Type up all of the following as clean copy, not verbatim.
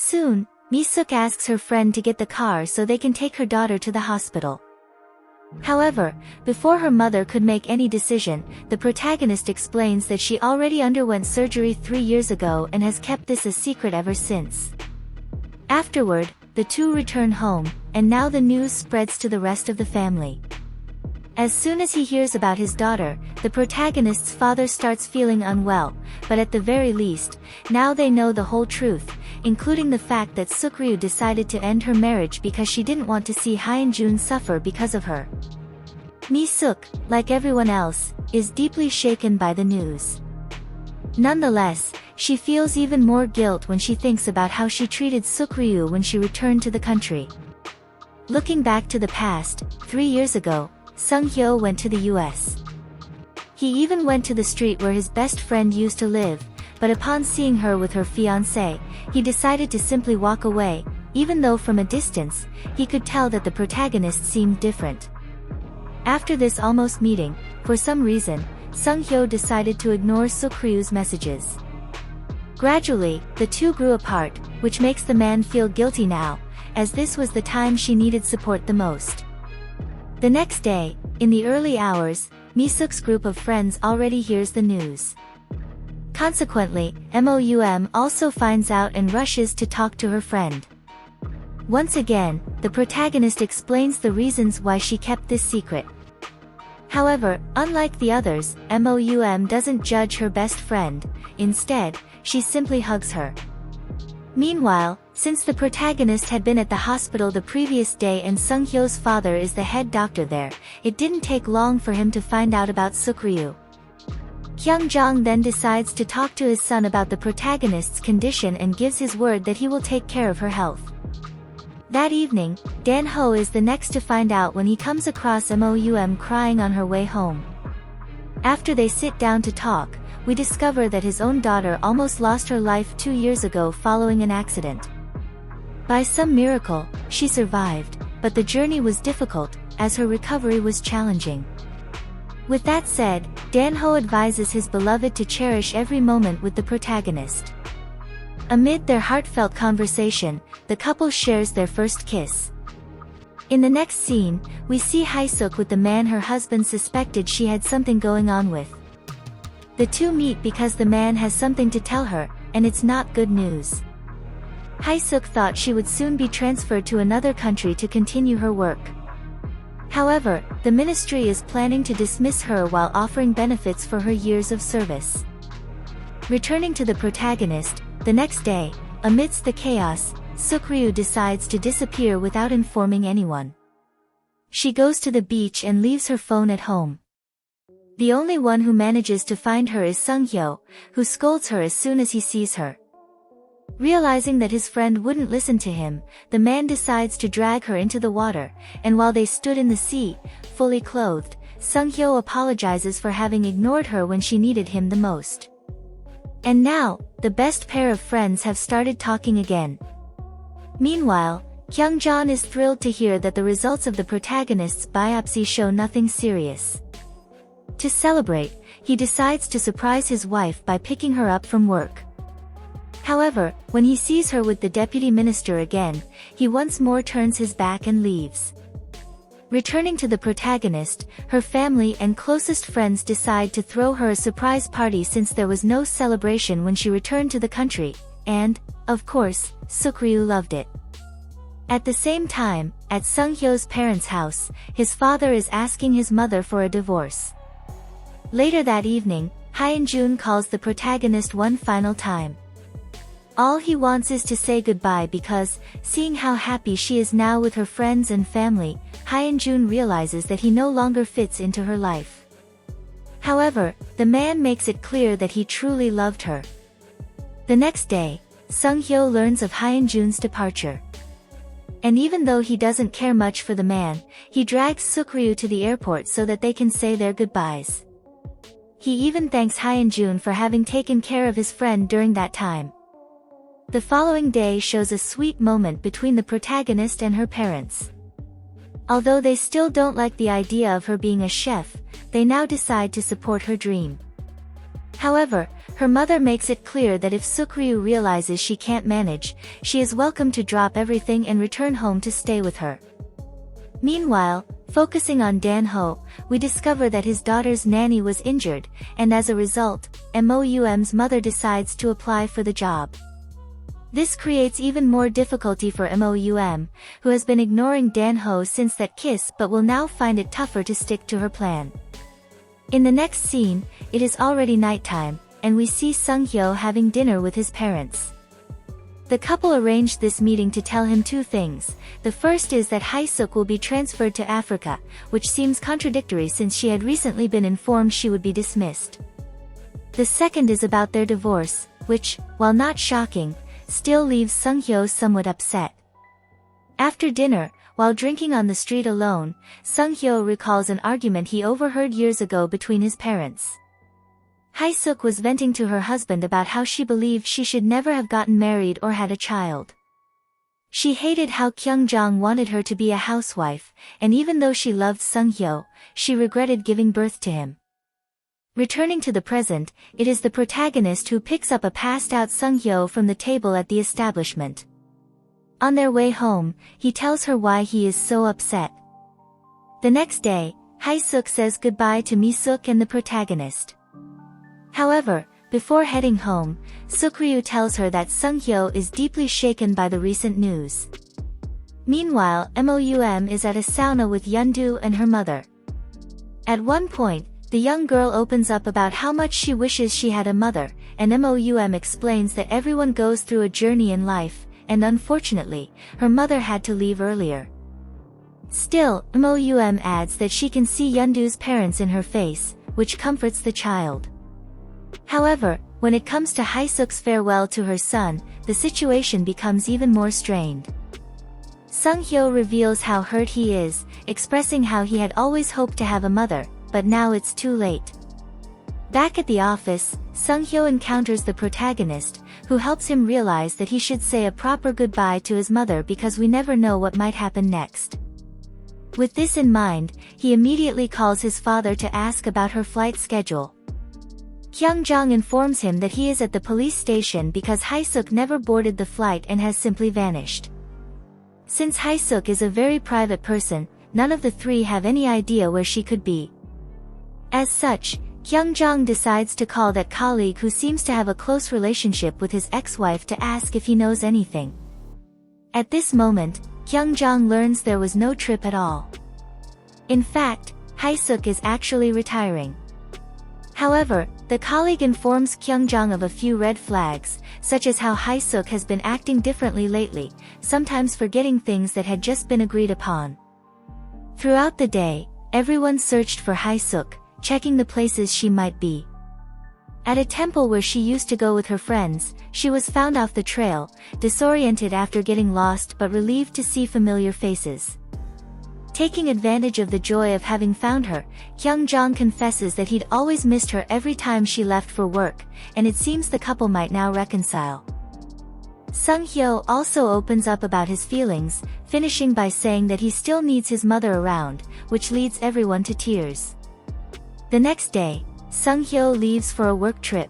Soon, Mi-suk asks her friend to get the car so they can take her daughter to the hospital. However, before her mother could make any decision, the protagonist explains that she already underwent surgery 3 years ago and has kept this a secret ever since. Afterward, the two return home, and now the news spreads to the rest of the family. As soon as he hears about his daughter, the protagonist's father starts feeling unwell, but at the very least, now they know the whole truth, including the fact that Sukryu decided to end her marriage because she didn't want to see Hyunjun suffer because of her. Mi-suk, like everyone else, is deeply shaken by the news. Nonetheless, she feels even more guilt when she thinks about how she treated Sukryu when she returned to the country. Looking back to the past, 3 years ago, Sung-hyo went to the US. He even went to the street where his best friend used to live, but upon seeing her with her fiancé, he decided to simply walk away, even though from a distance, he could tell that the protagonist seemed different. After this almost meeting, for some reason, Sung-hyo decided to ignore Sukryu's messages. Gradually, the two grew apart, which makes the man feel guilty now, as this was the time she needed support the most. The next day, in the early hours, Mi-suk's group of friends already hears the news. Consequently, Moum also finds out and rushes to talk to her friend. Once again, the protagonist explains the reasons why she kept this secret. However, unlike the others, Moum doesn't judge her best friend, instead, she simply hugs her. Meanwhile, since the protagonist had been at the hospital the previous day and Sung-hyo's father is the head doctor there, it didn't take long for him to find out about Sukryu. Hyunjong then decides to talk to his son about the protagonist's condition and gives his word that he will take care of her health. That evening, Dan-ho is the next to find out when he comes across Moum crying on her way home. After they sit down to talk, we discover that his own daughter almost lost her life 2 years ago following an accident. By some miracle, she survived, but the journey was difficult, as her recovery was challenging. With that said, Dan-ho advises his beloved to cherish every moment with the protagonist. Amid their heartfelt conversation, the couple shares their first kiss. In the next scene, we see Hae-suk with the man her husband suspected she had something going on with. The two meet because the man has something to tell her, and it's not good news. Hae-suk thought she would soon be transferred to another country to continue her work. However, the ministry is planning to dismiss her while offering benefits for her years of service. Returning to the protagonist, the next day, amidst the chaos, Sukryu decides to disappear without informing anyone. She goes to the beach and leaves her phone at home. The only one who manages to find her is Sung-hyo, who scolds her as soon as he sees her. Realizing that his friend wouldn't listen to him, the man decides to drag her into the water, and while they stood in the sea, fully clothed, Sung-hyo apologizes for having ignored her when she needed him the most. And now, the best pair of friends have started talking again. Meanwhile, Kyung-jon is thrilled to hear that the results of the protagonist's biopsy show nothing serious. To celebrate, he decides to surprise his wife by picking her up from work. However, when he sees her with the deputy minister again, he once more turns his back and leaves. Returning to the protagonist, her family and closest friends decide to throw her a surprise party since there was no celebration when she returned to the country, and, of course, Sukryu loved it. At the same time, at Sung-hyo's parents' house, his father is asking his mother for a divorce. Later that evening, Hyunjun calls the protagonist one final time. All he wants is to say goodbye because, seeing how happy she is now with her friends and family, Hyunjun realizes that he no longer fits into her life. However, the man makes it clear that he truly loved her. The next day, Sung-hyo learns of Hyunjun's departure. And even though he doesn't care much for the man, he drags Sukryu to the airport so that they can say their goodbyes. He even thanks Hyunjun for having taken care of his friend during that time. The following day shows a sweet moment between the protagonist and her parents. Although they still don't like the idea of her being a chef, they now decide to support her dream. However, her mother makes it clear that if Sukryu realizes she can't manage, she is welcome to drop everything and return home to stay with her. Meanwhile, focusing on Dan-ho, we discover that his daughter's nanny was injured, and as a result, Moum's mother decides to apply for the job. This creates even more difficulty for Moum, who has been ignoring Dan-ho since that kiss but will now find it tougher to stick to her plan. In the next scene, it is already nighttime, and we see Sung-hyo having dinner with his parents. The couple arranged this meeting to tell him two things. The first is that Hae-suk will be transferred to Africa, which seems contradictory since she had recently been informed she would be dismissed. The second is about their divorce, which, while not shocking, still leaves Sung-hyo somewhat upset. After dinner, while drinking on the street alone, Sung-hyo recalls an argument he overheard years ago between his parents. Hae-suk was venting to her husband about how she believed she should never have gotten married or had a child. She hated how Kyung-jong wanted her to be a housewife, and even though she loved Sung-hyo, she regretted giving birth to him. Returning to the present, it is the protagonist who picks up a passed-out Sung-hyo from the table at the establishment. On their way home, he tells her why he is so upset. The next day, Hae-suk says goodbye to Mi-suk and the protagonist. However, before heading home, Sukryu tells her that Sung-hyo is deeply shaken by the recent news. Meanwhile, Moum is at a sauna with Yeondu and her mother. At one point, the young girl opens up about how much she wishes she had a mother, and Moum explains that everyone goes through a journey in life, and unfortunately, her mother had to leave earlier. Still, Moum adds that she can see Yeondu's parents in her face, which comforts the child. However, when it comes to Hae-suk's farewell to her son, the situation becomes even more strained. Sung-hyo reveals how hurt he is, expressing how he had always hoped to have a mother, but now it's too late. Back at the office, Sung-hyo encounters the protagonist, who helps him realize that he should say a proper goodbye to his mother because we never know what might happen next. With this in mind, he immediately calls his father to ask about her flight schedule. Kyung-jong informs him that he is at the police station because Hae-suk never boarded the flight and has simply vanished. Since Hae-suk is a very private person, none of the three have any idea where she could be. As such, Kyung-jong decides to call that colleague who seems to have a close relationship with his ex-wife to ask if he knows anything. At this moment, Kyung-jong learns there was no trip at all. In fact, Hae-suk is actually retiring. However, the colleague informs Kyung-jong of a few red flags, such as how Hae-suk has been acting differently lately, sometimes forgetting things that had just been agreed upon. Throughout the day, everyone searched for Hae-suk, checking the places she might be. At a temple where she used to go with her friends, she was found off the trail, disoriented after getting lost but relieved to see familiar faces. Taking advantage of the joy of having found her, Kyung-jong confesses that he'd always missed her every time she left for work, and it seems the couple might now reconcile. Sung-hyo also opens up about his feelings, finishing by saying that he still needs his mother around, which leads everyone to tears. The next day, Sung-hyo leaves for a work trip.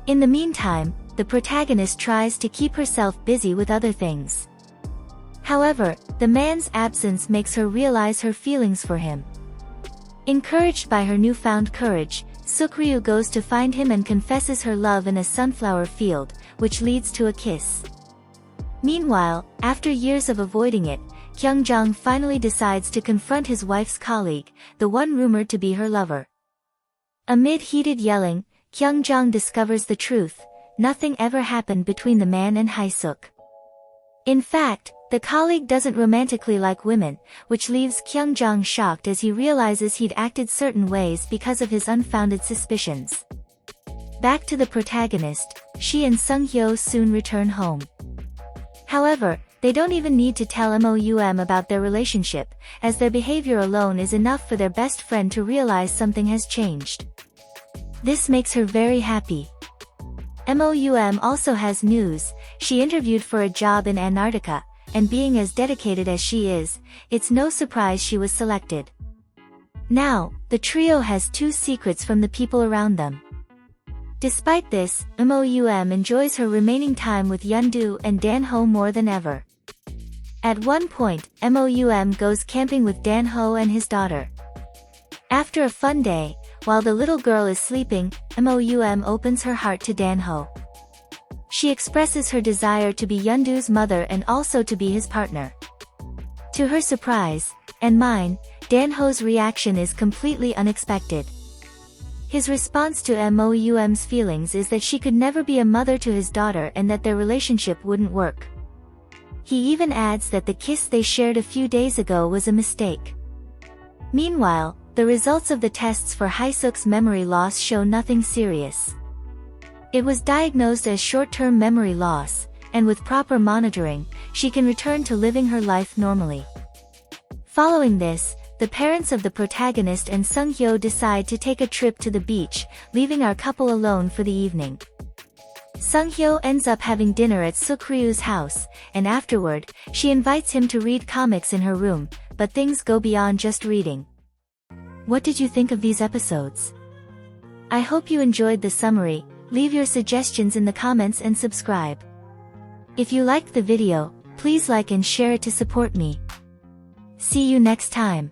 In the meantime, the protagonist tries to keep herself busy with other things. However, the man's absence makes her realize her feelings for him. Encouraged by her newfound courage, Sukryu goes to find him and confesses her love in a sunflower field, which leads to a kiss. Meanwhile, after years of avoiding it, Kyung-jong finally decides to confront his wife's colleague, the one rumored to be her lover. Amid heated yelling, Kyung-jong discovers the truth: nothing ever happened between the man and Hae-suk. In fact, the colleague doesn't romantically like women, which leaves Kyung-jong shocked as he realizes he'd acted certain ways because of his unfounded suspicions. Back to the protagonist, she and Sung-hyo soon return home. However, they don't even need to tell Moum about their relationship, as their behavior alone is enough for their best friend to realize something has changed. This makes her very happy. Moum also has news: she interviewed for a job in Antarctica, and being as dedicated as she is, it's no surprise she was selected. Now, the trio has two secrets from the people around them. Despite this, Moum enjoys her remaining time with Yeondu and Dan-ho more than ever. At one point, Moum goes camping with Dan-ho and his daughter. After a fun day, while the little girl is sleeping, Moum opens her heart to Dan-ho. She expresses her desire to be Yeondu's mother and also to be his partner. To her surprise, and mine, Dan-ho's reaction is completely unexpected. His response to Moum's feelings is that she could never be a mother to his daughter and that their relationship wouldn't work. He even adds that the kiss they shared a few days ago was a mistake. Meanwhile, the results of the tests for Haesuk's memory loss show nothing serious. It was diagnosed as short-term memory loss, and with proper monitoring, she can return to living her life normally. Following this, the parents of the protagonist and Sung-hyo decide to take a trip to the beach, leaving our couple alone for the evening. Sung-hyo ends up having dinner at Suk-ryu's house, and afterward, she invites him to read comics in her room, but things go beyond just reading. What did you think of these episodes? I hope you enjoyed the summary. Leave your suggestions in the comments and subscribe. If you liked the video, please like and share it to support me. See you next time.